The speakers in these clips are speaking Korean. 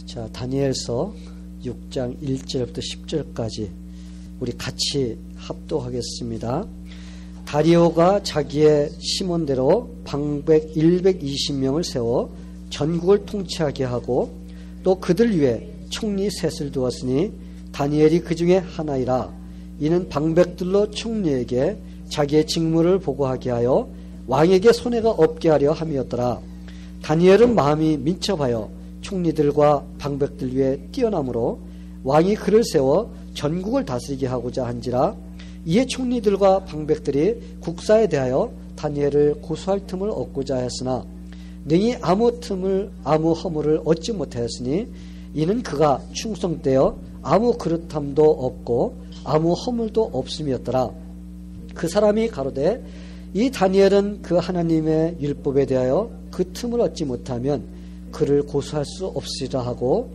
자, 다니엘서 6장 1절부터 10절까지 우리 같이 합독하겠습니다. 다리오가 자기의 심원대로 방백 120명을 세워 전국을 통치하게 하고 또 그들 위에 총리 셋을 두었으니 다니엘이 그 중에 하나이라. 이는 방백들로 총리에게 자기의 직무를 보고하게 하여 왕에게 손해가 없게 하려 함이었더라. 다니엘은 마음이 민첩하여 총리들과 방백들 위에 뛰어나므로 왕이 그를 세워 전국을 다스리게 하고자 한지라. 이에 총리들과 방백들이 국사에 대하여 다니엘을 고소할 틈을 얻고자 했으나 능히 아무 허물을 얻지 못하였으니 이는 그가 충성되어 아무 그릇함도 없고 아무 허물도 없음이었더라. 그 사람이 가로되 이 다니엘은 그 하나님의 율법에 대하여 그 틈을 얻지 못하면 그를 고소할 수 없으리라 하고,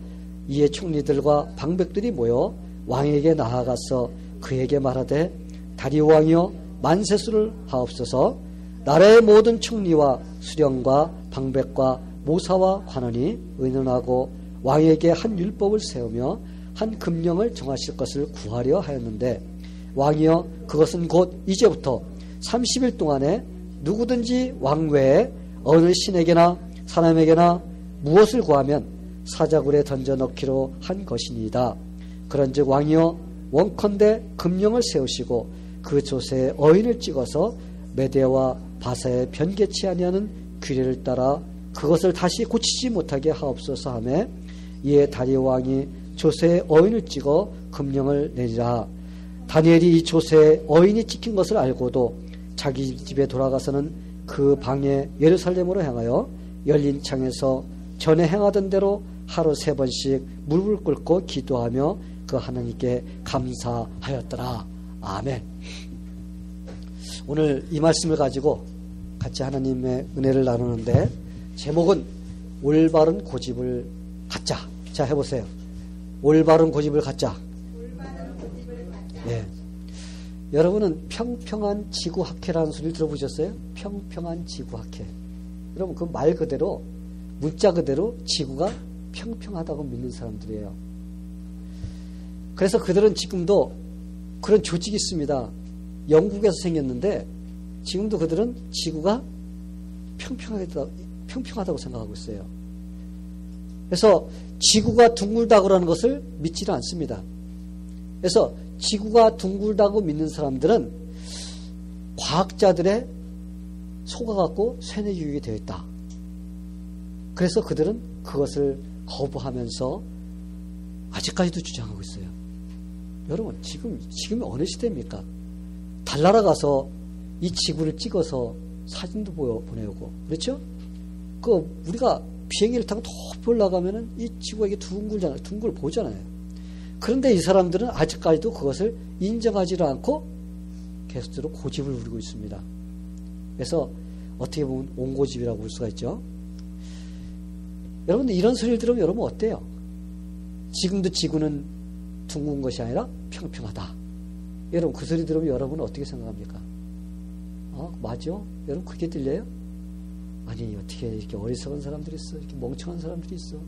이에 총리들과 방백들이 모여 왕에게 나아가서 그에게 말하되 다리오 왕이여 만세수를 하옵소서. 나라의 모든 총리와 수령과 방백과 모사와 관원이 의논하고 왕에게 한 율법을 세우며 한 금령을 정하실 것을 구하려 하였는데 왕이여 그것은 곧 이제부터 30일 동안에 누구든지 왕 외에 어느 신에게나 사람에게나 무엇을 구하면 사자굴에 던져 넣기로 한 것이니이다. 그런즉 왕이여 원컨대 금령을 세우시고 그 조세에 어인을 찍어서 메대와 바사에 변개치 아니하는 규례를 따라 그것을 다시 고치지 못하게 하옵소서 하매, 이에 다리오 왕이 조세에 어인을 찍어 금령을 내리라. 다니엘이 이 조세에 어인이 찍힌 것을 알고도 자기 집에 돌아가서는 그 방에 예루살렘으로 향하여 열린 창에서 전에 행하던 대로 하루 3번씩 무릎을 꿇고 기도하며 그 하나님께 감사하였더라. 아멘. 오늘 이 말씀을 가지고 같이 하나님의 은혜를 나누는데 제목은 올바른 고집을 갖자. 자, 해보세요. 올바른 고집을 갖자. 예. 여러분은 평평한 지구학회라는 소리를 들어보셨어요? 평평한 지구학회. 여러분 그 말 그대로 문자 그대로 지구가 평평하다고 믿는 사람들이에요. 그래서 그들은 지금도 그런 조직이 있습니다. 영국에서 생겼는데 지금도 그들은 지구가 평평하다고 생각하고 있어요. 그래서 지구가 둥글다고 하는 것을 믿지는 않습니다. 그래서 지구가 둥글다고 믿는 사람들은 과학자들의 속아갖고 쇠뇌교육이 되어 있다. 그래서 그들은 그것을 거부하면서 아직까지도 주장하고 있어요. 여러분 지금이 어느 시대입니까? 달나라 가서 이 지구를 찍어서 사진도 보내오고 그렇죠? 우리가 비행기를 타고 높이 올라가면은 이 지구가 이게 둥글 보잖아요. 그런데 이 사람들은 아직까지도 그것을 인정하지 않고 계속적으로 고집을 부리고 있습니다. 그래서 어떻게 보면 옹고집이라고 볼 수가 있죠. 여러분들 이런 소리를 들으면 여러분 어때요? 지금도 지구는 둥근 것이 아니라 평평하다. 여러분 그 소리 들으면 여러분은 어떻게 생각합니까? 맞아? 여러분 그렇게 들려요? 아니 어떻게 이렇게 어리석은 사람들이 있어? 이렇게 멍청한 사람들이 있어?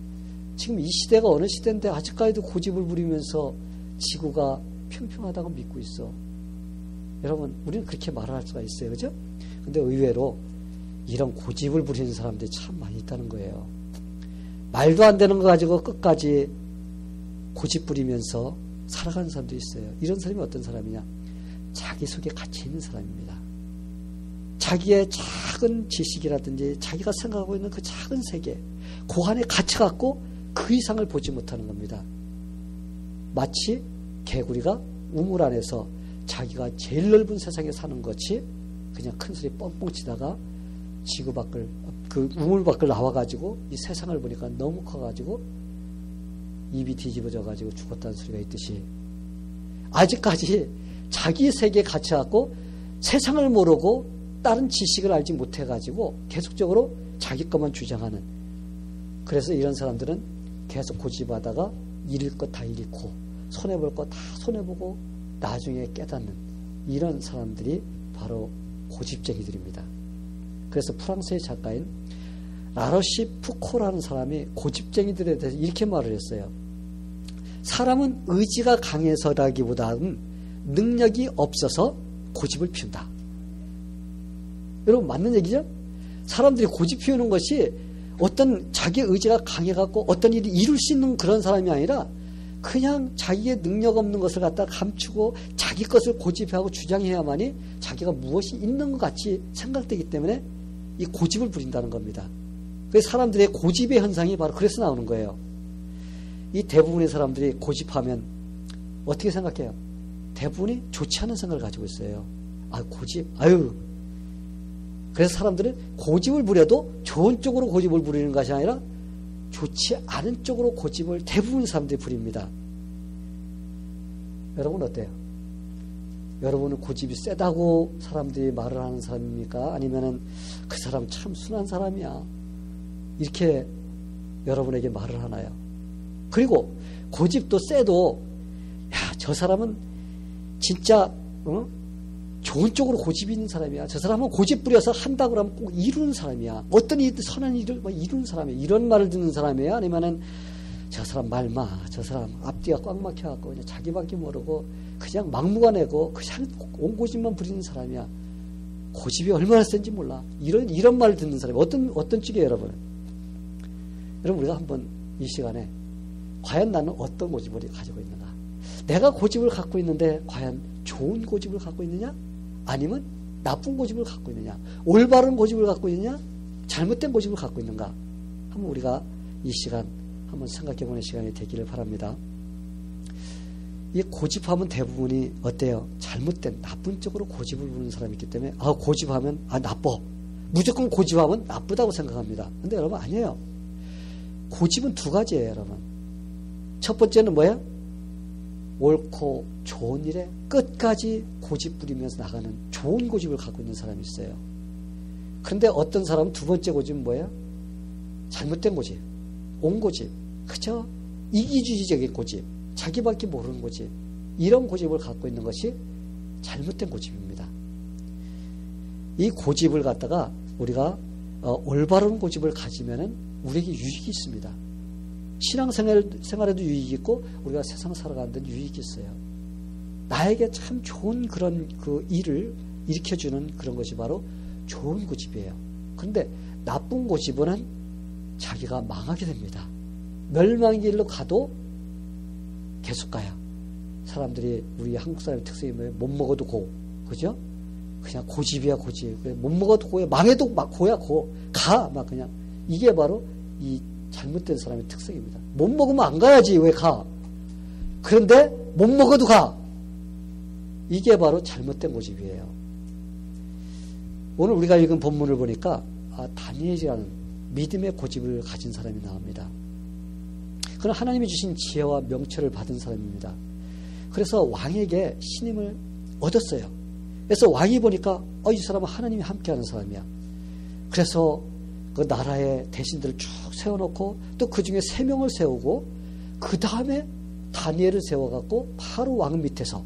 지금 이 시대가 어느 시대인데 아직까지도 고집을 부리면서 지구가 평평하다고 믿고 있어. 여러분 우리는 그렇게 말을 할 수가 있어요. 그죠? 근데 의외로 이런 고집을 부리는 사람들이 참 많이 있다는 거예요. 말도 안 되는 거 가지고 끝까지 고집 부리면서 살아가는 사람도 있어요. 이런 사람이 어떤 사람이냐? 자기 속에 갇혀 있는 사람입니다. 자기의 작은 지식이라든지 자기가 생각하고 있는 그 작은 세계, 그 안에 갇혀갖고 그 이상을 보지 못하는 겁니다. 마치 개구리가 우물 안에서 자기가 제일 넓은 세상에 사는 것이 그냥 큰 소리 뻥뻥 치다가 지구 밖을, 그 우물 밖을 나와가지고 이 세상을 보니까 너무 커가지고 입이 뒤집어져가지고 죽었다는 소리가 있듯이 아직까지 자기 세계에 갇혀갖고 세상을 모르고 다른 지식을 알지 못해가지고 계속적으로 자기 것만 주장하는, 그래서 이런 사람들은 계속 고집하다가 잃을 것 다 잃고 손해볼 것 다 손해보고 나중에 깨닫는 이런 사람들이 바로 고집쟁이들입니다. 그래서 프랑스의 작가인 라로시 푸코라는 사람이 고집쟁이들에 대해서 이렇게 말을 했어요. 사람은 의지가 강해서라기보다는 능력이 없어서 고집을 피운다. 여러분 맞는 얘기죠? 사람들이 고집 피우는 것이 어떤 자기의 의지가 강해갖고 어떤 일을 이룰 수 있는 그런 사람이 아니라 그냥 자기의 능력 없는 것을 갖다 감추고 자기 것을 고집하고 주장해야만이 자기가 무엇이 있는 것 같이 생각되기 때문에 이 고집을 부린다는 겁니다. 그래서 사람들의 고집의 현상이 바로 그래서 나오는 거예요. 이 대부분의 사람들이 고집하면 어떻게 생각해요? 대부분이 좋지 않은 생각을 가지고 있어요. 아, 고집, 아유. 그래서 사람들은 고집을 부려도 좋은 쪽으로 고집을 부리는 것이 아니라 좋지 않은 쪽으로 고집을 대부분 사람들이 부립니다. 여러분 어때요? 여러분은 고집이 세다고 사람들이 말을 하는 사람입니까? 아니면은 그 사람 참 순한 사람이야. 이렇게 여러분에게 말을 하나요? 그리고 고집도 세도 야, 저 사람은 진짜 좋은 쪽으로 고집이 있는 사람이야. 저 사람은 고집 부려서 한다고 하면 꼭 이루는 사람이야. 어떤 선한 일을 이루는 사람이야. 이런 말을 듣는 사람이야. 아니면은 저 사람 말마. 저 사람 앞뒤가 꽉 막혀갖고 그냥 자기밖에 모르고 그냥 막무가내고 그냥 온 고집만 부리는 사람이야. 고집이 얼마나 센지 몰라. 이런 말을 듣는 사람이 어떤 쪽이에요, 여러분? 여러분 우리가 한번 이 시간에 과연 나는 어떤 고집을 가지고 있는가? 내가 고집을 갖고 있는데 과연 좋은 고집을 갖고 있느냐? 아니면 나쁜 고집을 갖고 있느냐? 올바른 고집을 갖고 있느냐? 잘못된 고집을 갖고 있는가? 한번 우리가 이 시간 한번 생각해보는 시간이 되기를 바랍니다. 이 고집하면 대부분이 어때요? 잘못된 나쁜 쪽으로 고집을 부르는 사람이 있기 때문에 고집하면 나빠. 무조건 고집하면 나쁘다고 생각합니다. 근데 여러분 아니에요. 고집은 두 가지예요, 여러분. 첫 번째는 뭐야? 옳고 좋은 일에 끝까지 고집 부리면서 나가는 좋은 고집을 갖고 있는 사람이 있어요. 그런데 어떤 사람은 두 번째 고집은 뭐예요? 잘못된 고집, 온 고집, 그저 이기주의적인 고집, 자기밖에 모르는 고집, 이런 고집을 갖고 있는 것이 잘못된 고집입니다. 이 고집을 갖다가 우리가 올바른 고집을 가지면은 우리에게 유익이 있습니다. 신앙생활에도 유익이 있고 우리가 세상 살아가는 데도 유익이 있어요. 나에게 참 좋은 그런 그 일을 일으켜주는 그런 것이 바로 좋은 고집이에요. 그런데 나쁜 고집은 자기가 망하게 됩니다. 멸망의 길로 가도 계속 가요. 사람들이 우리 한국 사람의 특성이 뭐예요? 못 먹어도 고, 그죠? 그냥 고집이야 고집. 못 먹어도 고야. 망해도 막 고야 고. 가 막 그냥 이게 바로 이 잘못된 사람의 특성입니다. 못 먹으면 안 가야지 왜 가? 그런데 못 먹어도 가. 이게 바로 잘못된 고집이에요. 오늘 우리가 읽은 본문을 보니까 다니엘이라는 믿음의 고집을 가진 사람이 나옵니다. 그는 하나님이 주신 지혜와 명철을 받은 사람입니다. 그래서 왕에게 신임을 얻었어요. 그래서 왕이 보니까 이 사람은 하나님이 함께하는 사람이야. 그래서 그 나라의 대신들을 쭉 세워놓고 또 그 중에 3명을 세우고 그 다음에 다니엘을 세워갖고 바로 왕 밑에서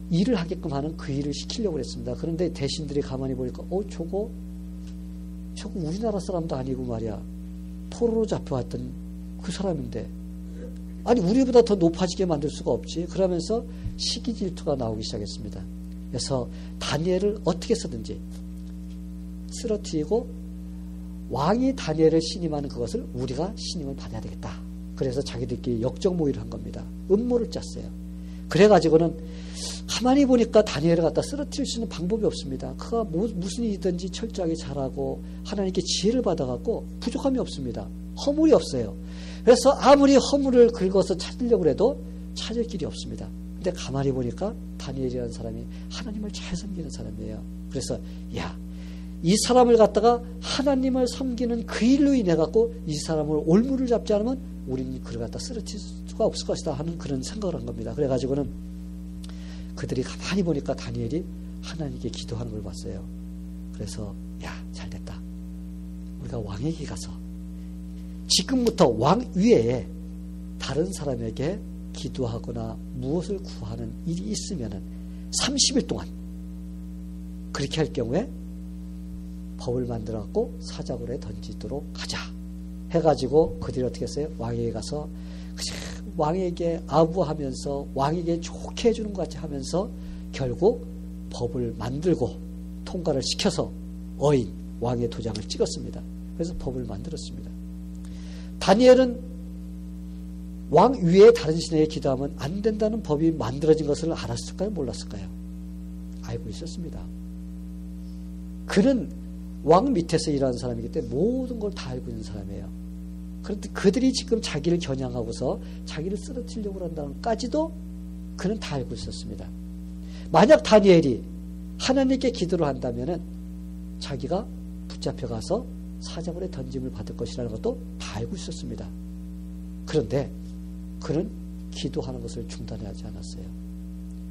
일을 하게끔 하는 그 일을 시키려고 했습니다. 그런데 대신들이 가만히 보니까 저거 우리나라 사람도 아니고 말이야. 포로로 잡혀왔던 그 사람인데 아니 우리보다 더 높아지게 만들 수가 없지. 그러면서 시기 질투가 나오기 시작했습니다. 그래서 다니엘을 어떻게 해서든지 쓰러뜨리고 왕이 다니엘을 신임하는 그것을 우리가 신임을 받아야 되겠다. 그래서 자기들끼리 역적 모의를 한 겁니다. 음모를 짰어요. 그래가지고는 가만히 보니까 다니엘을 갖다 쓰러뜨릴 수 있는 방법이 없습니다. 그가 무슨 일이든지 철저하게 잘하고 하나님께 지혜를 받아갖고 부족함이 없습니다. 허물이 없어요. 그래서 아무리 허물을 긁어서 찾으려고 해도 찾을 길이 없습니다. 근데 가만히 보니까 다니엘이라는 사람이 하나님을 잘 섬기는 사람이에요. 그래서 이 사람을 갖다가 하나님을 섬기는 그 일로 인해 갖고 이 사람을 올무를 잡지 않으면 우리는 그를 갖다 쓰러뜨릴 수가 없을 것이다 하는 그런 생각을 한 겁니다. 그래가지고는 그들이 가만히 보니까 다니엘이 하나님께 기도하는 걸 봤어요. 그래서 잘됐다. 우리가 왕에게 가서 지금부터 왕 위에 다른 사람에게 기도하거나 무엇을 구하는 일이 있으면은 30일 동안 그렇게 할 경우에 법을 만들어갖고 사자굴에 던지도록 하자 해가지고 그들이 어떻게 했어요? 왕에게 가서 왕에게 아부하면서 왕에게 좋게 해주는 것 같이 하면서 결국 법을 만들고 통과를 시켜서 어인 왕의 도장을 찍었습니다. 그래서 법을 만들었습니다. 다니엘은 왕 위에 다른 신에게 기도하면 안 된다는 법이 만들어진 것을 알았을까요? 몰랐을까요? 알고 있었습니다. 그는 왕 밑에서 일하는 사람이기 때문에 모든 걸 다 알고 있는 사람이에요. 그런데 그들이 지금 자기를 겨냥하고서 자기를 쓰러뜨리려고 한다는 것까지도 그는 다 알고 있었습니다. 만약 다니엘이 하나님께 기도를 한다면 자기가 붙잡혀가서 사자굴에 던짐을 받을 것이라는 것도 다 알고 있었습니다. 그런데 그는 기도하는 것을 중단하지 않았어요.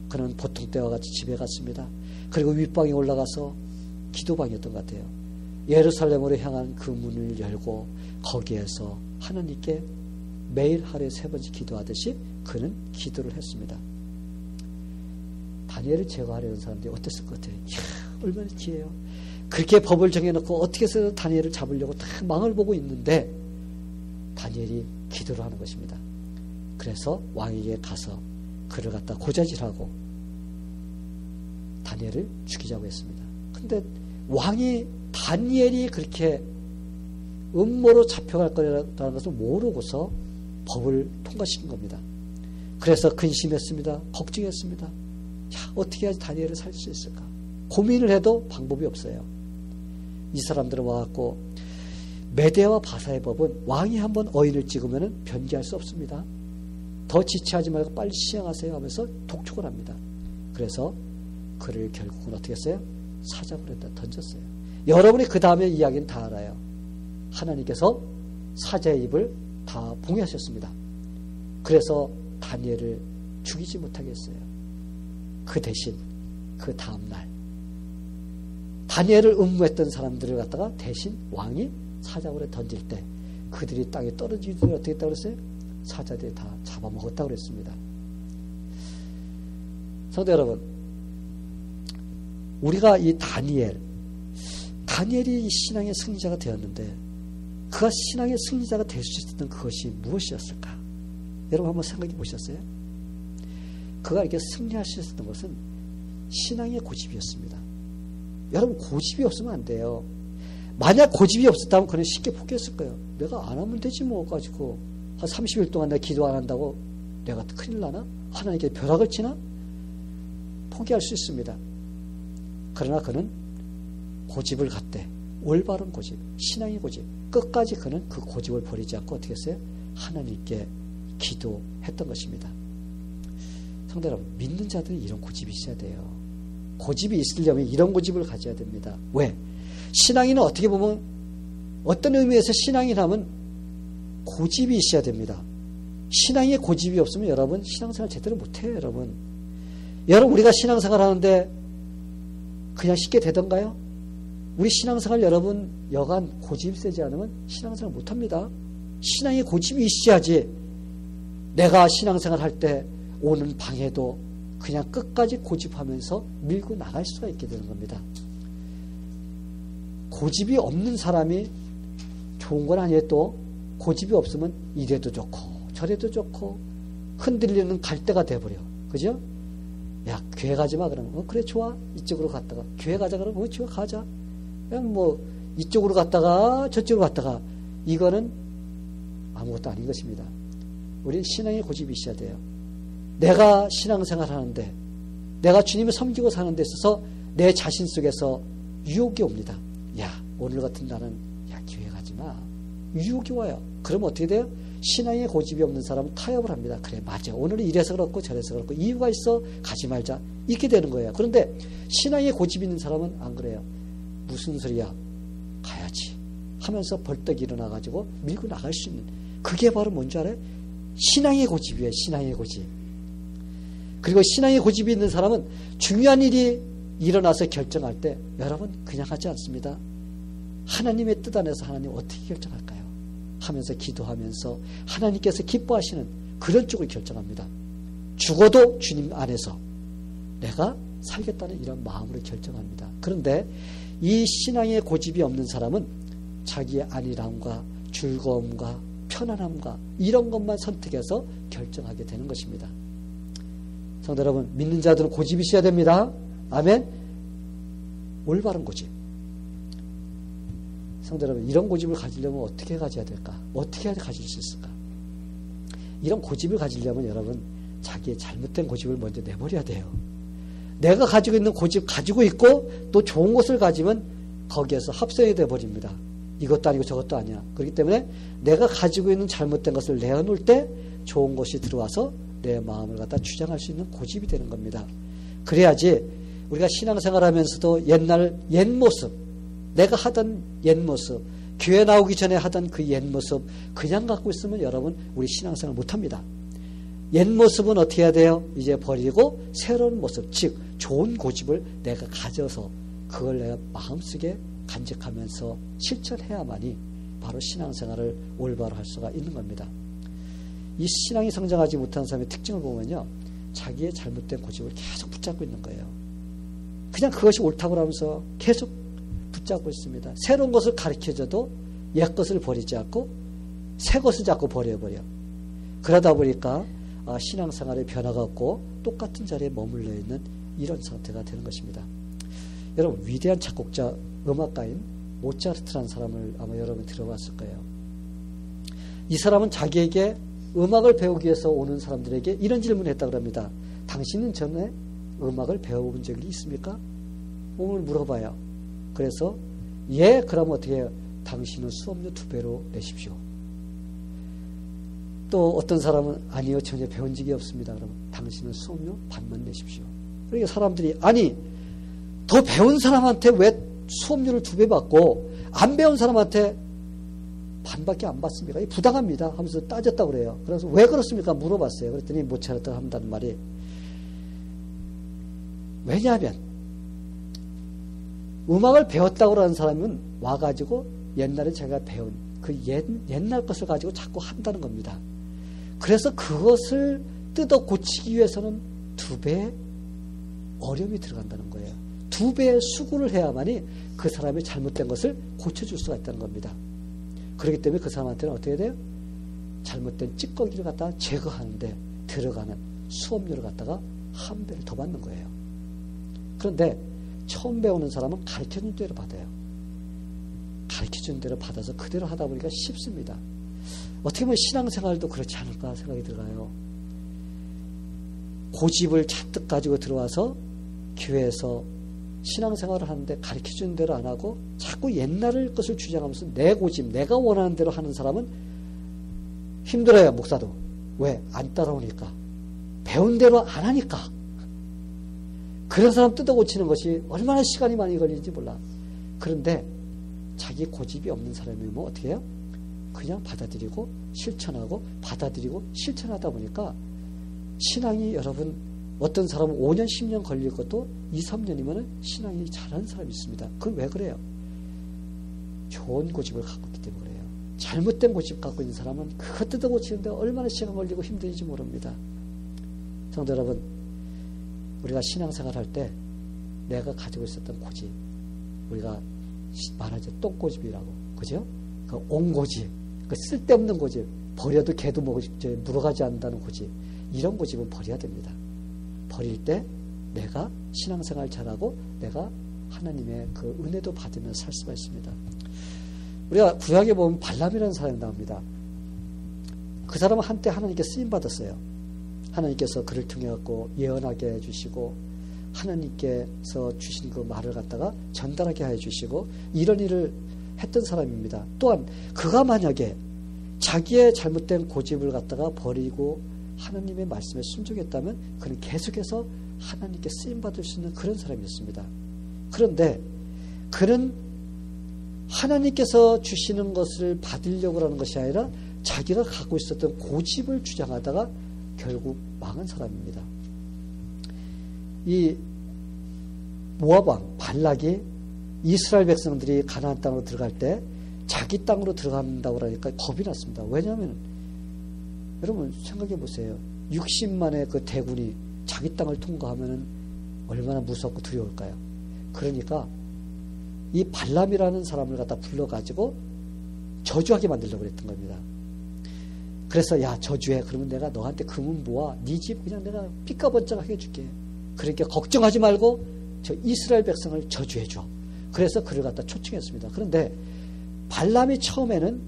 그는 보통 때와 같이 집에 갔습니다. 그리고 윗방에 올라가서 기도방이었던 것 같아요. 예루살렘으로 향한 그 문을 열고 거기에서 하나님께 매일 하루에 3번씩 기도하듯이 그는 기도를 했습니다. 다니엘을 제거하려는 사람들이 어땠을 것 같아요? 이야, 얼마나 기해요. 그렇게 법을 정해놓고 어떻게 해서 다니엘을 잡으려고 다 망을 보고 있는데 다니엘이 기도를 하는 것입니다. 그래서 왕에게 가서 그를 갖다 고자질하고 다니엘을 죽이자고 했습니다. 근데 왕이 다니엘이 그렇게 음모로 잡혀갈 거라는 것을 모르고서 법을 통과시킨 겁니다. 그래서 근심했습니다. 걱정했습니다. 야, 어떻게 해야지 다니엘을 살릴 수 있을까? 고민을 해도 방법이 없어요. 이 사람들은 와갖고 메대와 바사의 법은 왕이 한번 어인을 찍으면 변기할 수 없습니다. 더 지체하지 말고 빨리 시행하세요 하면서 독촉을 합니다. 그래서 그를 결국은 어떻게 했어요? 사자굴에다 던졌어요. 여러분이 그 다음에 이야기는 다 알아요. 하나님께서 사자의 입을 다 봉해하셨습니다. 그래서 다니엘을 죽이지 못하게 했어요. 그 대신 그 다음날 다니엘을 음모했던 사람들을 갖다가 대신 왕이 사자굴에 던질 때 그들이 땅에 떨어지더니 어떻게 했다고 그랬어요? 사자들이 다 잡아먹었다고 그랬습니다. 성도 여러분, 우리가 이 다니엘이 신앙의 승리자가 되었는데 그가 신앙의 승리자가 될 수 있었던 그것이 무엇이었을까? 여러분 한번 생각해 보셨어요? 그가 이렇게 승리할 수 있었던 것은 신앙의 고집이었습니다. 여러분 고집이 없으면 안 돼요. 만약 고집이 없었다면 그는 쉽게 포기했을 거예요. 내가 안 하면 되지 뭐 가지고 한 30일 동안 내가 기도 안 한다고 내가 큰일 나나? 하나님께 벼락을 치나? 포기할 수 있습니다. 그러나 그는 고집을 갖대. 올바른 고집, 신앙의 고집. 끝까지 그는 그 고집을 버리지 않고 어떻게 했어요? 하나님께 기도했던 것입니다. 성도 여러분, 믿는 자들이 이런 고집이 있어야 돼요. 고집이 있으려면 이런 고집을 가져야 됩니다. 왜? 신앙인은 어떻게 보면 어떤 의미에서 신앙이라면 고집이 있어야 됩니다. 신앙에 고집이 없으면 여러분 신앙생활 제대로 못해요. 여러분 우리가 신앙생활 하는데 그냥 쉽게 되던가요? 우리 신앙생활 여러분 여간 고집이 세지 않으면 신앙생활 못합니다. 신앙에 고집이 있어야지 내가 신앙생활 할 때 오는 방해도 그냥 끝까지 고집하면서 밀고 나갈 수가 있게 되는 겁니다. 고집이 없는 사람이 좋은 건 아니에요. 또 고집이 없으면 이래도 좋고 저래도 좋고 흔들리는 갈대가 돼버려. 그죠? 야, 교회 가지 마 그러면 그래 좋아. 이쪽으로 갔다가 교회 가자 그러면 좋아 가자. 그냥 뭐 이쪽으로 갔다가 저쪽으로 갔다가 이거는 아무것도 아닌 것입니다. 우리 신앙의 고집이 있어야 돼요. 내가 신앙생활 하는데 내가 주님을 섬기고 사는 데 있어서 내 자신 속에서 유혹이 옵니다. 야, 오늘 같은 날은 야, 교회 가지 마. 유혹이 와요. 그러면 어떻게 돼요? 신앙의 고집이 없는 사람은 타협을 합니다. 그래, 맞아. 오늘은 이래서 그렇고 저래서 그렇고 이유가 있어. 가지 말자. 이렇게 되는 거예요. 그런데 신앙의 고집이 있는 사람은 안 그래요. 무슨 소리야? 가야지. 하면서 벌떡 일어나가지고 밀고 나갈 수 있는. 그게 바로 뭔지 알아요? 신앙의 고집이에요. 신앙의 고집. 그리고 신앙의 고집이 있는 사람은 중요한 일이 일어나서 결정할 때 여러분 그냥 하지 않습니다. 하나님의 뜻 안에서 하나님 어떻게 결정할까요? 하면서 기도하면서 하나님께서 기뻐하시는 그런 쪽을 결정합니다. 죽어도 주님 안에서 내가 살겠다는 이런 마음으로 결정합니다. 그런데 이 신앙의 고집이 없는 사람은 자기의 안일함과 즐거움과 편안함과 이런 것만 선택해서 결정하게 되는 것입니다. 성도 여러분, 믿는 자들은 고집이 있어야 됩니다. 아멘. 올바른 고집. 성도 여러분, 이런 고집을 가지려면 어떻게 가져야 될까? 어떻게 해야 가질 수 있을까? 이런 고집을 가지려면 여러분, 자기의 잘못된 고집을 먼저 내버려야 돼요. 내가 가지고 있는 고집 가지고 있고 또 좋은 것을 가지면 거기에서 합성이 되어버립니다. 이것도 아니고 저것도 아니야. 그렇기 때문에 내가 가지고 있는 잘못된 것을 내어놓을 때 좋은 것이 들어와서 내 마음을 갖다 주장할 수 있는 고집이 되는 겁니다. 그래야지 우리가 신앙생활하면서도 옛날 옛모습, 내가 하던 옛모습, 교회 나오기 전에 하던 그 옛모습 그냥 갖고 있으면 여러분 우리 신앙생활 못합니다. 옛모습은 어떻게 해야 돼요? 이제 버리고 새로운 모습, 즉 좋은 고집을 내가 가져서 그걸 내가 마음속에 간직하면서 실천해야만이 바로 신앙생활을 올바로 할 수가 있는 겁니다. 이 신앙이 성장하지 못한 사람의 특징을 보면요, 자기의 잘못된 고집을 계속 붙잡고 있는 거예요. 그냥 그것이 옳다고 하면서 계속 붙잡고 있습니다. 새로운 것을 가르쳐줘도 옛 것을 버리지 않고 새 것을 자꾸 버려버려. 그러다 보니까 신앙생활에 변화가 없고 똑같은 자리에 머물러 있는 이런 상태가 되는 것입니다. 여러분, 위대한 작곡자, 음악가인 모차르트라는 사람을 아마 여러분 들어봤을 거예요. 이 사람은 자기에게 음악을 배우기 위해서 오는 사람들에게 이런 질문을 했다고 합니다. 당신은 전에 음악을 배워본 적이 있습니까? 오늘 물어봐요. 그래서 예, 그러면 어떻게 해요? 당신은 수업료 2배로 내십시오. 또 어떤 사람은 아니요, 전혀 배운 적이 없습니다. 그러면 당신은 수업료 반만 내십시오. 그러니까 사람들이 아니, 더 배운 사람한테 왜 수업료를 2배 받고 안 배운 사람한테 반밖에 안 받습니까? 이 부당합니다 하면서 따졌다고 그래요. 그래서 왜 그렇습니까? 물어봤어요. 그랬더니 모차르트가 한다는 말이, 왜냐하면 음악을 배웠다고 하는 사람은 와가지고 옛날에 제가 배운 그 옛날 것을 가지고 자꾸 한다는 겁니다. 그래서 그것을 뜯어 고치기 위해서는 2배의 어려움이 들어간다는 거예요. 2배의 수고를 해야만이 그 사람의 잘못된 것을 고쳐줄 수가 있다는 겁니다. 그렇기 때문에 그 사람한테는 어떻게 돼요? 잘못된 찌꺼기를 갖다가 제거하는데 들어가는 수업료를 갖다가 1배를 더 받는 거예요. 그런데 처음 배우는 사람은 가르쳐준 대로 받아요. 가르쳐준 대로 받아서 그대로 하다 보니까 쉽습니다. 어떻게 보면 신앙생활도 그렇지 않을까 생각이 들어요. 고집을 잔뜩 가지고 들어와서 교회에서 신앙생활을 하는데 가르쳐준 대로 안 하고 자꾸 옛날 것을 주장하면서 내 고집, 내가 원하는 대로 하는 사람은 힘들어요. 목사도. 왜? 안 따라오니까. 배운 대로 안 하니까. 그런 사람 뜯어 고치는 것이 얼마나 시간이 많이 걸리는지 몰라. 그런데 자기 고집이 없는 사람이면 어떻게 해요? 그냥 받아들이고 실천하고 받아들이고 실천하다 보니까 신앙이 여러분, 어떤 사람은 5년, 10년 걸릴 것도 2, 3년이면 신앙이 잘하는 사람이 있습니다. 그건 왜 그래요? 좋은 고집을 갖고 있기 때문에 그래요. 잘못된 고집 갖고 있는 사람은 그거 뜯어 고치는데 얼마나 시간 걸리고 힘든지 모릅니다. 성도 여러분, 우리가 신앙생활 할 때 내가 가지고 있었던 고집, 우리가 말하죠, 똥고집이라고, 그죠? 그 옹고집, 그 쓸데없는 고집, 버려도 개도 물어가지 않는다는 고집, 이런 고집은 버려야 됩니다. 버릴 때 내가 신앙생활 잘하고 내가 하나님의 그 은혜도 받으면서 살 수가 있습니다. 우리가 구약에 보면 발람이라는 사람이 나옵니다. 그 사람은 한때 하나님께 쓰임받았어요. 하나님께서 그를 통해 갖고 예언하게 해주시고 하나님께서 주신 그 말을 갖다가 전달하게 해주시고 이런 일을 했던 사람입니다. 또한 그가 만약에 자기의 잘못된 고집을 갖다가 버리고 하나님의 말씀에 순종했다면 그는 계속해서 하나님께 쓰임받을 수 있는 그런 사람이었습니다. 그런데 그는 하나님께서 주시는 것을 받으려고 하는 것이 아니라 자기가 갖고 있었던 고집을 주장하다가 결국 망한 사람입니다. 이 모압 왕 발락이 이스라엘 백성들이 가나안 땅으로 들어갈 때 자기 땅으로 들어간다고 하니까 겁이 났습니다. 왜냐하면 여러분 생각해 보세요. 60만의 그 대군이 자기 땅을 통과하면 얼마나 무섭고 두려울까요? 그러니까 이 발람이라는 사람을 갖다 불러가지고 저주하게 만들려고 그랬던 겁니다. 그래서 야 저주해. 그러면 내가 너한테 금은 모아. 네 집 그냥 내가 삐까번쩍하게 해줄게. 그러니까 걱정하지 말고 저 이스라엘 백성을 저주해줘. 그래서 그를 갖다 초청했습니다. 그런데 발람이 처음에는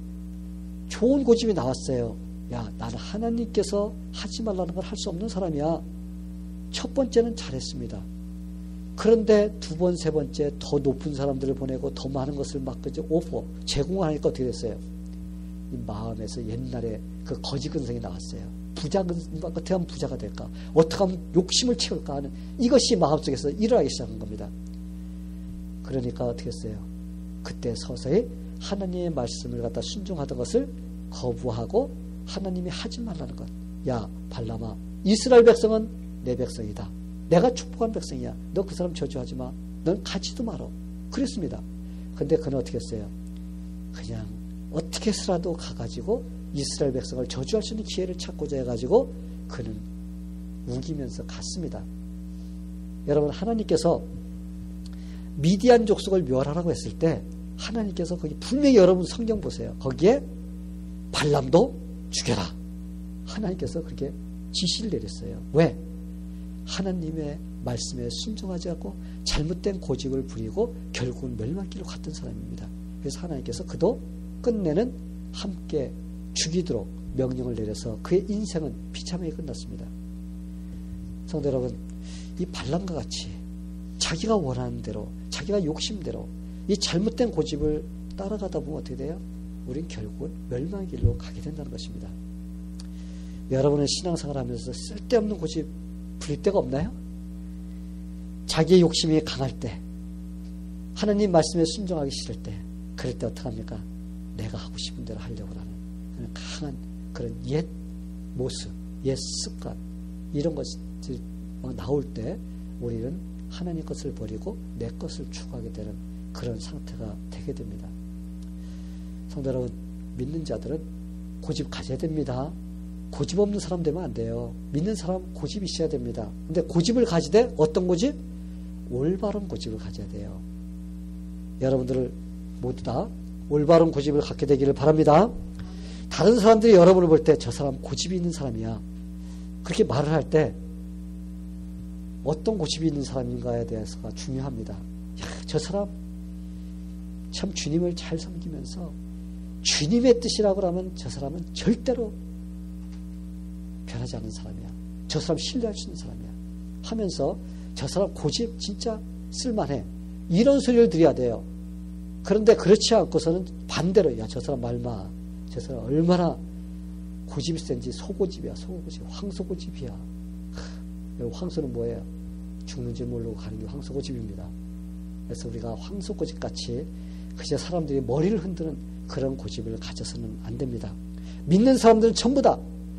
좋은 고집이 나왔어요. 야 나는 하나님께서 하지 말라는 걸 할 수 없는 사람이야. 첫 번째는 잘했습니다. 그런데 두 번, 세 번째 더 높은 사람들을 보내고 더 많은 것을 막 오퍼, 제공하니까 어떻게 됐어요? 이 마음에서 옛날에 그 거지 근성이 나왔어요. 어떻게 하면 부자가 될까? 어떻게 하면 욕심을 채울까 하는 이것이 마음속에서 일어나기 시작한 겁니다. 그러니까 어떻게 했어요? 그때 서서히 하나님의 말씀을 갖다 순종하던 것을 거부하고 하나님이 하지 말라는 것. 야 발람아, 이스라엘 백성은 내 백성이다. 내가 축복한 백성이야. 너 그 사람 저주하지 마. 넌 가지도 말어. 그랬습니다. 근데 그는 어떻게 했어요? 그냥 어떻게 해서라도 가가지고 이스라엘 백성을 저주할 수 있는 기회를 찾고자 해가지고 그는 우기면서 갔습니다. 여러분 하나님께서 미디안 족속을 멸하라고 했을 때 하나님께서 거기 분명히 여러분 성경 보세요. 거기에 발람도 죽여라. 하나님께서 그렇게 지시를 내렸어요. 왜? 하나님의 말씀에 순종하지 않고 잘못된 고집을 부리고 결국은 멸망길로 갔던 사람입니다. 그래서 하나님께서 그도 끝내는 함께 죽이도록 명령을 내려서 그의 인생은 비참하게 끝났습니다. 성도 여러분, 이 발람과 같이 자기가 원하는 대로, 자기가 욕심대로 이 잘못된 고집을 따라가다 보면 어떻게 돼요? 우린 결국은 멸망의 길로 가게 된다는 것입니다. 여러분은 신앙생활 하면서 쓸데없는 고집 부릴 때가 없나요? 자기의 욕심이 강할 때, 하나님 말씀에 순종하기 싫을 때, 그럴 때 어떡합니까? 내가 하고 싶은 대로 하려고 하는 강한 그런 옛 모습, 옛 습관, 이런 것이 나올 때 우리는 하나님 것을 버리고 내 것을 추구하게 되는 그런 상태가 되게 됩니다. 성도 여러분, 믿는 자들은 고집 가져야 됩니다. 고집 없는 사람 되면 안 돼요. 믿는 사람 고집이 있어야 됩니다. 근데 고집을 가지되 어떤 고집? 올바른 고집을 가져야 돼요. 여러분들을 모두 다 올바른 고집을 갖게 되기를 바랍니다. 다른 사람들이 여러분을 볼 때 저 사람 고집이 있는 사람이야. 그렇게 말을 할 때 어떤 고집이 있는 사람인가에 대해서가 중요합니다. 야, 저 사람 참 주님을 잘 섬기면서 주님의 뜻이라고 하면 저 사람은 절대로 변하지 않는 사람이야. 저 사람 신뢰할 수 있는 사람이야. 하면서 저 사람 고집 진짜 쓸만해. 이런 소리를 드려야 돼요. 그런데 그렇지 않고서는 반대로 야, 저 사람 말마. 저 사람 얼마나 고집이 센지 소고집이야. 소고집. 황소고집이야. 황소는 뭐예요? 죽는 줄 모르고 가는 게 황소고집입니다. 그래서 우리가 황소고집같이 그저 사람들이 머리를 흔드는 그런 고집을 가져서는 안 됩니다. 믿는 사람들은 전부 다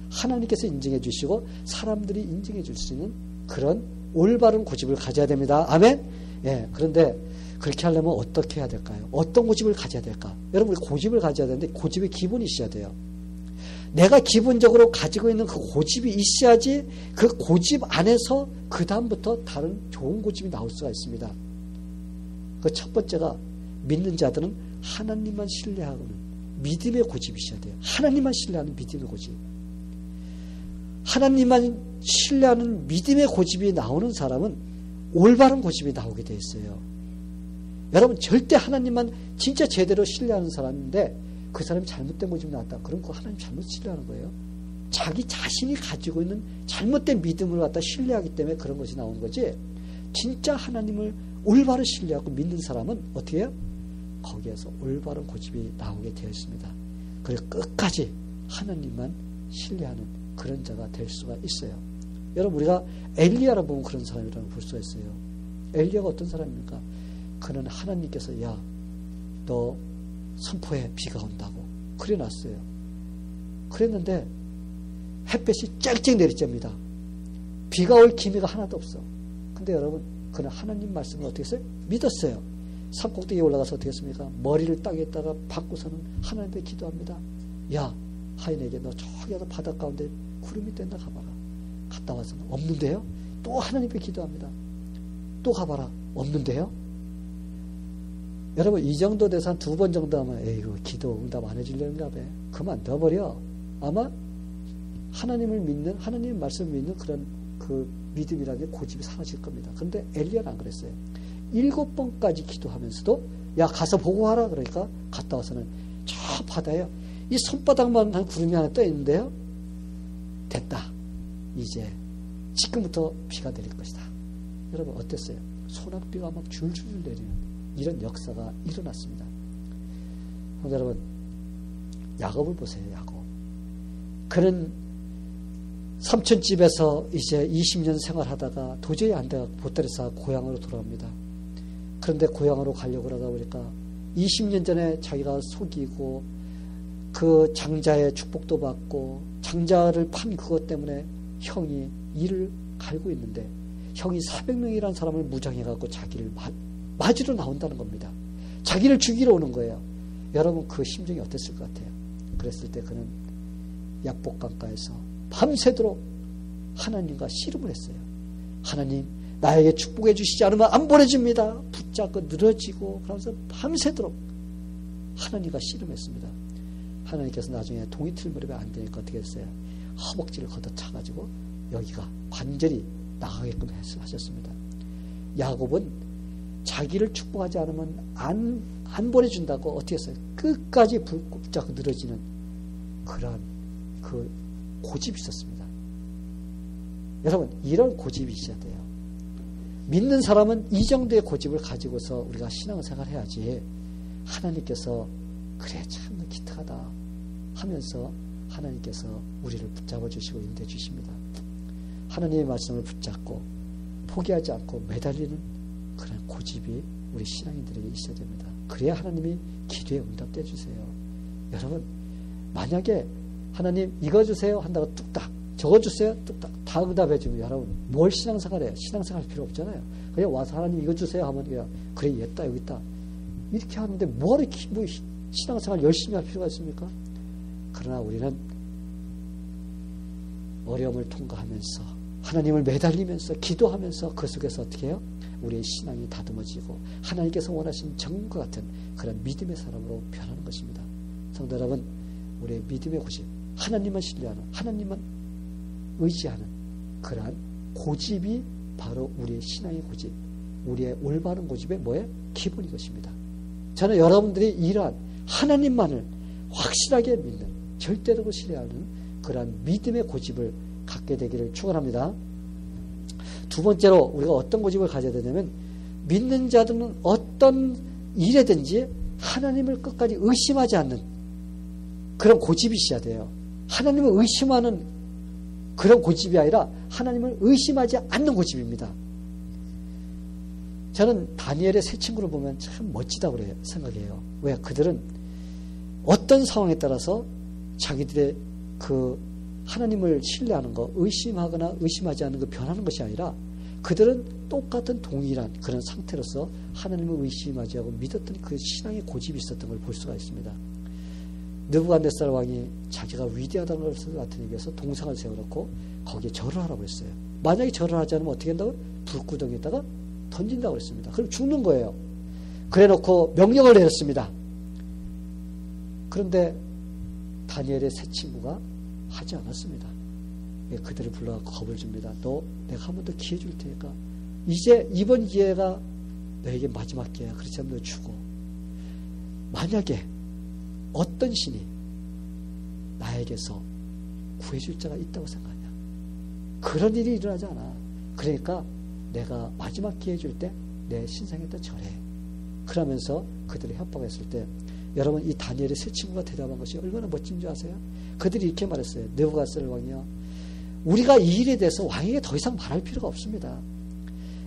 하나님께서 인정해 주시고 사람들이 인정해 줄 수 있는 그런 올바른 고집을 가져야 됩니다. 아멘? 예, 그런데 그렇게 하려면 어떻게 해야 될까요? 어떤 고집을 가져야 될까? 여러분, 고집을 가져야 되는데 고집의 기본이 있어야 돼요. 내가 기본적으로 가지고 있는 그 고집이 있어야지 그 고집 안에서 그 다음부터 다른 좋은 고집이 나올 수가 있습니다. 그 첫 번째가 믿는 자들은 하나님만 신뢰하고는 믿음의 고집이 있어야 돼요. 하나님만 신뢰하는 믿음의 고집. 하나님만 신뢰하는 믿음의 고집이 나오는 사람은 올바른 고집이 나오게 되어 있어요. 여러분, 절대 하나님만 진짜 제대로 신뢰하는 사람인데 그 사람이 잘못된 고집이 나왔다. 그럼 그 하나님 잘못 신뢰하는 거예요. 자기 자신이 가지고 있는 잘못된 믿음을 갖다 신뢰하기 때문에 그런 것이 나오는 거지. 진짜 하나님을 올바로 신뢰하고 믿는 사람은 어떻게 해요? 거기에서 올바른 고집이 나오게 되어 있습니다. 그래서 끝까지 하나님만 신뢰하는 그런 자가 될 수가 있어요. 여러분, 우리가 엘리야를 보면 그런 사람이라고 볼 수가 있어요. 엘리야가 어떤 사람입니까? 그는 하나님께서 야, 너 선포해, 비가 온다고 그래놨어요. 그랬는데 햇볕이 쨍쨍 내리쬐입니다. 비가 올 기미가 하나도 없어. 근데 여러분, 그는 하나님 말씀을 어떻게 했어요? 믿었어요. 산꼭대기에 올라가서 어떻게 했습니까? 머리를 땅에다가 박고서는 하나님께 기도합니다. 야, 하인에게 너 저기 가서 바닷 가운데 구름이 뜬다 가봐라. 갔다 와서는 없는데요? 또 하나님께 기도합니다. 또 가봐라. 없는데요? 여러분 이 정도 돼서 한 2번 정도 하면 에이구 기도 응답 안 해주려는가 봐. 그만둬버려. 아마 하나님을 믿는, 하나님의 말씀을 믿는 그런 그 믿음이라는 게 고집이 사라질 겁니다. 그런데 엘리야는 안 그랬어요. 7번까지 기도하면서도 야 가서 보고 와라. 그러니까 갔다 와서는 저 바다에 이 손바닥만 한 구름이 하나 떠 있는데요. 됐다. 이제 지금부터 비가 내릴 것이다. 여러분 어땠어요? 소낙비가 막 줄줄 내리는 이런 역사가 일어났습니다. 여러분 야곱을 보세요. 야곱. 그는 삼촌집에서 이제 20년 생활하다가 도저히 안 돼서 보따리싸 고향으로 돌아옵니다. 그런데 고향으로 가려고 하다 보니까 20년 전에 자기가 속이고 그 장자의 축복도 받고 장자를 판 그것 때문에 형이 이를 갈고 있는데 형이 400명이라는 사람을 무장해갖고 자기를 맞으러 나온다는 겁니다. 자기를 죽이러 오는 거예요. 여러분 그 심정이 어땠을 것 같아요? 그랬을 때 그는 약복강가에서 밤새도록 하나님과 씨름을 했어요. 하나님 나에게 축복해 주시지 않으면 안 보내줍니다. 붙잡고 늘어지고 그러면서 밤새도록 하나님과 씨름했습니다. 하나님께서 나중에 동이 틀무렵에 안 되니까 어떻게 했어요? 허벅지를 걷어차가지고 여기가 관절이 나가게끔 하셨습니다. 야곱은 자기를 축복하지 않으면 안 보내준다고 어떻게 했어요? 끝까지 붙잡고 늘어지는 그런 그 고집이 있었습니다. 여러분 이런 고집이 있어야 돼요. 믿는 사람은 이 정도의 고집을 가지고서 우리가 신앙생활을 해야지 하나님께서 그래 참 기특하다 하면서 하나님께서 우리를 붙잡아 주시고 인도해 주십니다. 하나님의 말씀을 붙잡고 포기하지 않고 매달리는 그런 고집이 우리 신앙인들에게 있어야 됩니다. 그래야 하나님이 기도에 응답해 주세요. 여러분 만약에 하나님 이거 주세요 한다고 뚝딱 저거 주세요 뚝딱 다 응답해 주면 여러분 뭘 신앙생활해요? 신앙생활 할 필요 없잖아요. 그냥 와서 하나님 이거 주세요 하면 그냥 그래 얘다 여기 있다 이렇게 하는데 뭐 신앙생활 열심히 할 필요가 있습니까? 그러나 우리는 어려움을 통과하면서 하나님을 매달리면서 기도하면서 그 속에서 어떻게 해요? 우리의 신앙이 다듬어지고 하나님께서 원하시는 정과 같은 그런 믿음의 사람으로 변하는 것입니다. 성도 여러분 우리의 믿음의 고집 하나님만 신뢰하는 하나님만 의지하는 그러한 고집이 바로 우리의 신앙의 고집 우리의 올바른 고집의 뭐예요? 기본인 것입니다. 저는 여러분들이 이러한 하나님만을 확실하게 믿는 절대로 신뢰하는 그러한 믿음의 고집을 갖게 되기를 축원합니다. 두 번째로 우리가 어떤 고집을 가져야 되냐면 믿는 자들은 어떤 일에든지 하나님을 끝까지 의심하지 않는 그런 고집이 있어야 돼요. 하나님을 의심하는 그런 고집이 아니라 하나님을 의심하지 않는 고집입니다. 저는 다니엘의 세 친구를 보면 참 멋지다고 생각해요. 왜? 그들은 어떤 상황에 따라서 자기들의 그 하나님을 신뢰하는 거, 의심하거나 의심하지 않는 거 변하는 것이 아니라 그들은 똑같은 동일한 그런 상태로서 하나님을 의심하지 않고 믿었던 그 신앙의 고집이 있었던 걸 볼 수가 있습니다. 느부갓네살 왕이 자기가 위대하다는 것을 나타내기 위해서 동상을 세워놓고 거기에 절을 하라고 했어요. 만약에 절을 하지 않으면 어떻게 한다고? 불구덩이에다가 던진다고 했습니다. 그럼 죽는 거예요. 그래 놓고 명령을 내렸습니다. 그런데 다니엘의 세 친구가 하지 않았습니다. 그들을 불러서 겁을 줍니다. 너 내가 한 번 더 기회 줄 테니까 이제 이번 기회가 너에게 마지막 기회야. 그렇지 않으면 너 죽어. 만약에 어떤 신이 나에게서 구해줄 자가 있다고 생각하냐? 그런 일이 일어나지 않아. 그러니까 내가 마지막 기회 줄 때 내 신상에다 절해. 그러면서 그들을 협박했을 때 여러분 이 다니엘의 세 친구가 대답한 것이 얼마나 멋진 줄 아세요? 그들이 이렇게 말했어요. 느부갓네살 왕이요. 우리가 이 일에 대해서 왕에게 더 이상 말할 필요가 없습니다.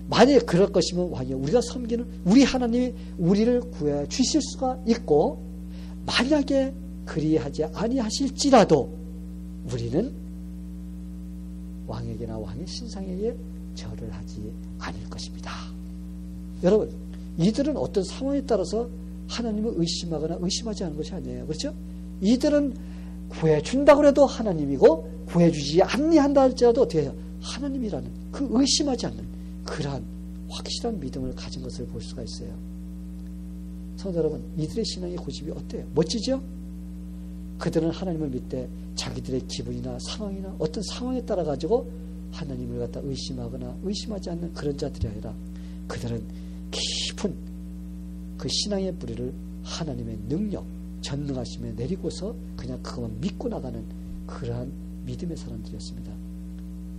만약에 그럴 것이면 왕이요. 우리가 섬기는 우리 하나님이 우리를 구해 주실 수가 있고 만약에 그리하지 아니하실지라도 우리는 왕에게나 왕의 신상에게 절을 하지 않을 것입니다. 여러분 이들은 어떤 상황에 따라서 하나님을 의심하거나 의심하지 않은 것이 아니에요. 그렇죠? 이들은 구해준다고 해도 하나님이고 구해주지 아니한다 할지라도 어떻게 해요? 하나님이라는 그 의심하지 않는 그러한 확실한 믿음을 가진 것을 볼 수가 있어요. 성도 여러분, 이들의 신앙의 고집이 어때요? 멋지죠? 그들은 하나님을 믿되 자기들의 기분이나 상황이나 어떤 상황에 따라 가지고 하나님을 갖다 의심하거나 의심하지 않는 그런 자들이 아니라 그들은 깊은 그 신앙의 뿌리를 하나님의 능력, 전능하심에 내리고서 그냥 그것만 믿고 나가는 그러한 믿음의 사람들이었습니다.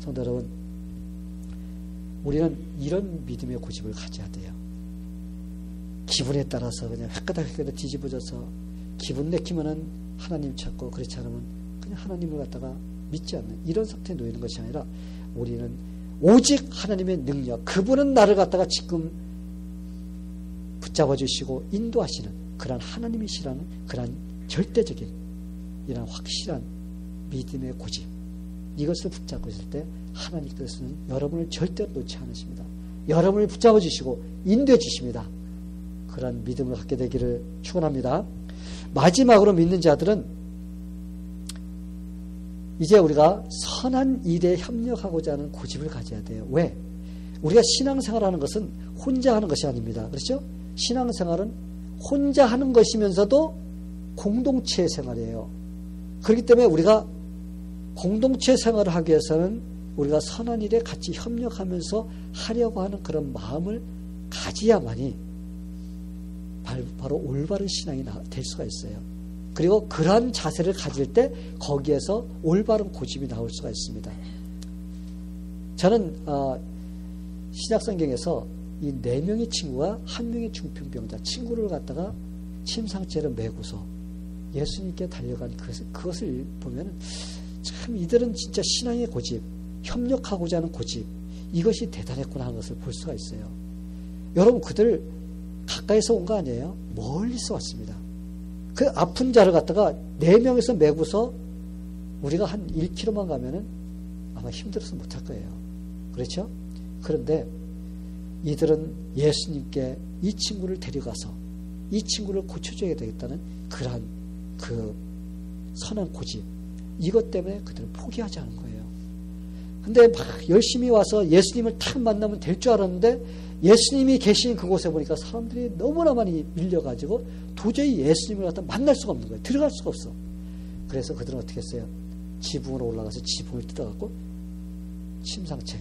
성도 여러분, 우리는 이런 믿음의 고집을 가져야 돼요. 기분에 따라서 그냥 획가닥 뒤집어져서 기분 내키면은 하나님 찾고 그렇지 않으면 그냥 하나님을 갖다가 믿지 않는 이런 상태에 놓이는 것이 아니라 우리는 오직 하나님의 능력, 그분은 나를 갖다가 지금 붙잡아 주시고 인도하시는 그러한 하나님이시라는 그러한 절대적인 이런 확실한 믿음의 고집, 이것을 붙잡고 있을 때 하나님께서는 여러분을 절대로 놓지 않으십니다. 여러분을 붙잡아 주시고 인도해 주십니다. 그러한 믿음을 갖게 되기를 축원합니다. 마지막으로 믿는 자들은 이제 우리가 선한 일에 협력하고자 하는 고집을 가져야 돼요. 왜? 우리가 신앙생활하는 것은 혼자 하는 것이 아닙니다. 그렇죠? 신앙생활은 혼자 하는 것이면서도 공동체 생활이에요. 그렇기 때문에 우리가 공동체 생활을 하기 위해서는 우리가 선한 일에 같이 협력하면서 하려고 하는 그런 마음을 가져야만이 바로 올바른 신앙이 될 수가 있어요. 그리고 그러한 자세를 가질 때 거기에서 올바른 고집이 나올 수가 있습니다. 저는 신약성경에서 이 4명의 친구가 1명의 중풍병자 친구를 갖다가 침상째를 메고서 예수님께 달려간 그것을 보면 참 이들은 진짜 신앙의 고집, 협력하고자 하는 고집, 이것이 대단했구나 하는 것을 볼 수가 있어요. 여러분, 그들 가까이서 온 거 아니에요? 멀리서 왔습니다. 그 아픈 자를 갖다가 4명에서 메고서 우리가 한 1km만 가면은 아마 힘들어서 못할 거예요. 그렇죠? 그런데 이들은 예수님께 이 친구를 데려가서 이 친구를 고쳐줘야 되겠다는 그러한 그 선한 고집, 이것 때문에 그들은 포기하지 않은 거예요. 근데 막 열심히 와서 예수님을 탁 만나면 될 줄 알았는데 예수님이 계신 그곳에 보니까 사람들이 너무나 많이 밀려가지고 도저히 예수님을 갖다 만날 수가 없는 거예요. 들어갈 수가 없어. 그래서 그들은 어떻게 했어요? 지붕으로 올라가서 지붕을 뜯어갖고 침상체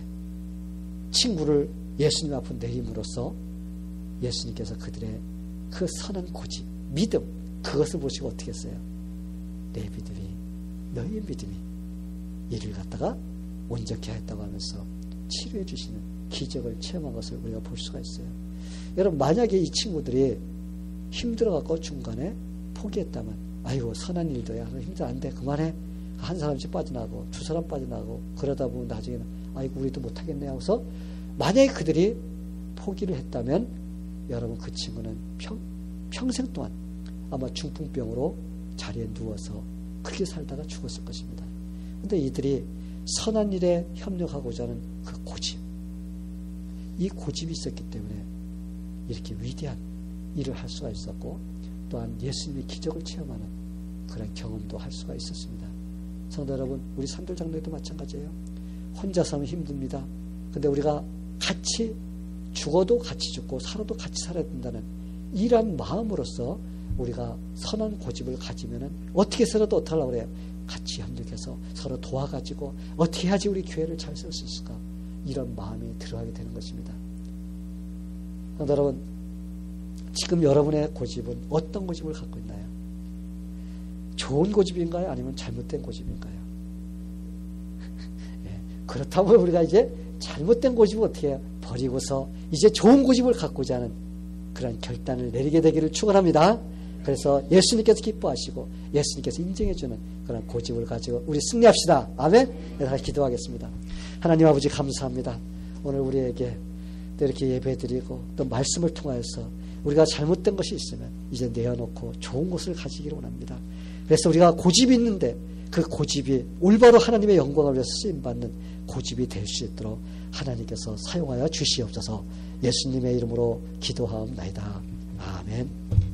친구를 예수님 앞으로 내림으로써 예수님께서 그들의 그 선한 고집, 믿음, 그것을 보시고 어떻게 했어요? 내 믿음이, 너희의 믿음이 이를 갖다가 온전케 하였다고 하면서 치료해 주시는 기적을 체험한 것을 우리가 볼 수가 있어요. 여러분, 만약에 이 친구들이 힘들어갖고 중간에 포기했다면, 아이고 선한 일도야, 힘들어 안 돼, 그만해, 한 사람씩 빠져나가고 2사람 빠져나가고 그러다 보면 나중에는 아이고 우리도 못하겠네 하고서 만약에 그들이 포기를 했다면 여러분, 그 친구는 평생 동안 아마 중풍병으로 자리에 누워서 그렇게 살다가 죽었을 것입니다. 그런데 이들이 선한 일에 협력하고자 하는 그 고집, 이 고집이 있었기 때문에 이렇게 위대한 일을 할 수가 있었고, 또한 예수님의 기적을 체험하는 그런 경험도 할 수가 있었습니다. 성도 여러분, 우리 산돌장로에도 마찬가지예요. 혼자서 하면 힘듭니다. 근데 우리가 같이 죽어도 같이 죽고 살아도 같이 살아야 된다는 이러한 마음으로서 우리가 선한 고집을 가지면은 어떻게 해서라도 어떻게 하려고 그래요? 같이 협력해서 서로 도와가지고 어떻게 해야지 우리 교회를 잘 세울 수 있을까? 이런 마음이 들어가게 되는 것입니다. 여러분, 지금 여러분의 고집은 어떤 고집을 갖고 있나요? 좋은 고집인가요? 아니면 잘못된 고집인가요? 예, 그렇다면 우리가 이제 잘못된 고집을 어떻게 해요? 버리고서 이제 좋은 고집을 갖고자 하는 그런 결단을 내리게 되기를 축원합니다. 그래서 예수님께서 기뻐하시고 예수님께서 인정해주는 그런 고집을 가지고 우리 승리합시다. 아멘. 다시 기도하겠습니다. 하나님 아버지, 감사합니다. 오늘 우리에게 또 이렇게 예배드리고 또 말씀을 통하여서 우리가 잘못된 것이 있으면 이제 내어놓고 좋은 것을 가지기를 원합니다. 그래서 우리가 고집이 있는데 그 고집이 올바로 하나님의 영광을 위해서 쓰임받는 고집이 될 수 있도록 하나님께서 사용하여 주시옵소서. 예수님의 이름으로 기도하옵나이다. 아멘.